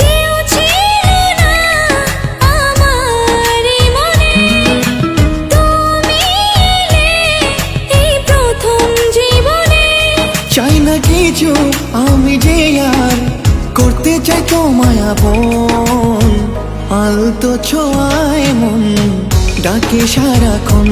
কেউ ছিল না আমার এই মনে, তুমি এলে এই প্রথম জীবনে। চাই না কিছু আমি যে আর করতে চাই তোমায় আপন, আলতো ছোঁয়ায় মন ডাকে সারাক্ষণ।